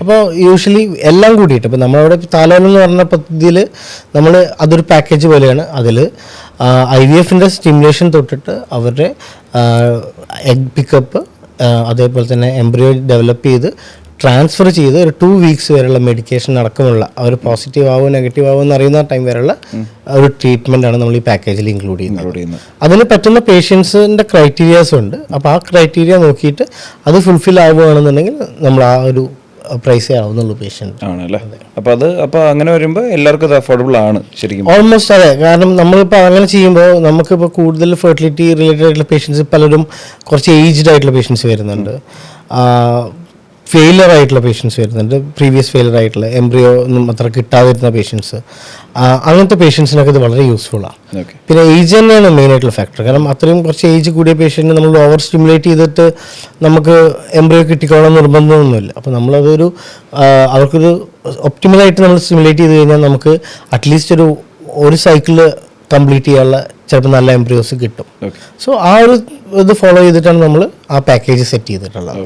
അപ്പോൾ യൂഷ്വലി എല്ലാം കൂടിയിട്ട് ഇപ്പോൾ നമ്മളവിടെ താലോലം എന്ന് പറഞ്ഞ പദ്ധതിയിൽ നമ്മൾ അതൊരു പാക്കേജ് പോലെയാണ്. അതിൽ IVF-ൻ്റെ സ്റ്റിമുലേഷൻ തൊട്ടിട്ട് അവരുടെ എഗ് പിക്കപ്പ്, അതേപോലെ തന്നെ എംബ്രിയോ ഡെവലപ്പ് ചെയ്ത് ട്രാൻസ്ഫർ ചെയ്ത് ഒരു 2 വീക്സ് വരെയുള്ള മെഡിക്കേഷൻ അടക്കമുള്ള അവർ പോസിറ്റീവ് ആവോ നെഗറ്റീവ് ആവോ എന്ന് അറിയുന്ന ടൈം വരെയുള്ള ഒരു ട്രീറ്റ്മെൻ്റ് ആണ് നമ്മൾ ഈ പാക്കേജിൽ ഇൻക്ലൂഡ് ചെയ്യുന്നത്. അതിന് പറ്റുന്ന പേഷ്യൻസിൻ്റെ ക്രൈറ്റീരിയാസും ഉണ്ട്. അപ്പോൾ ആ ക്രൈറ്റീരിയ നോക്കിയിട്ട് അത് ഫുൾഫിൽ ആവുകയാണെന്നുണ്ടെങ്കിൽ നമ്മൾ ആ ഒരു പ്രൈസേ ആവുന്നുള്ളൂ പേഷ്യൻ്റ് ആണല്ലേ. അപ്പോൾ അങ്ങനെ വരുമ്പോൾ എല്ലാവർക്കും അത് അഫോർഡബിൾ ആണ് ശരിക്കും. ഓൾമോസ്റ്റ് അതെ. കാരണം നമ്മളിപ്പോൾ അങ്ങനെ ചെയ്യുമ്പോൾ നമുക്കിപ്പോൾ കൂടുതൽ ഫെർട്ടിലിറ്റി റിലേറ്റഡ് ആയിട്ടുള്ള പേഷ്യൻസ് പലരും കുറച്ച് ഏജ്ഡ് ആയിട്ടുള്ള പേഷ്യൻസ് വരുന്നുണ്ട്, ഫെയിലർ ആയിട്ടുള്ള പേഷ്യൻസ് വരുന്നുണ്ട്, പ്രീവിയസ് ഫെയിലർ ആയിട്ടുള്ള എംബ്രിയോ ഒന്നും അത്ര കിട്ടാതിരുന്ന പേഷ്യൻസ്, അങ്ങനത്തെ പേഷ്യൻസിനൊക്കെ ഇത് വളരെ യൂസ്ഫുള്ളാണ്. പിന്നെ ഏജ് തന്നെയാണ് മെയിൻ ആയിട്ടുള്ള ഫാക്ടർ. കാരണം അത്രയും കുറച്ച് ഏജ് കൂടിയ പേഷ്യൻറ്റിന് നമ്മൾ ഓവർ സ്റ്റിമുലേറ്റ് ചെയ്തിട്ട് നമുക്ക് എംബ്രിയോ കിട്ടിക്കോളാൻ നിർബന്ധമൊന്നുമില്ല. അപ്പോൾ നമ്മളതൊരു അവർക്കൊരു ഒപ്റ്റിമലായിട്ട് നമ്മൾ സ്റ്റിമുലേറ്റ് ചെയ്ത് കഴിഞ്ഞാൽ നമുക്ക് അറ്റ്ലീസ്റ്റ് ഒരു സൈക്കിള് കംപ്ലീറ്റ് ചെയ്യാനുള്ള ചിലപ്പോൾ നല്ല എംബ്രിയോസ് കിട്ടും. സോ ആ ഒരു ഇത് ഫോളോ ചെയ്തിട്ടാണ് നമ്മൾ ആ പാക്കേജ് സെറ്റ് ചെയ്തിട്ടുള്ളത്.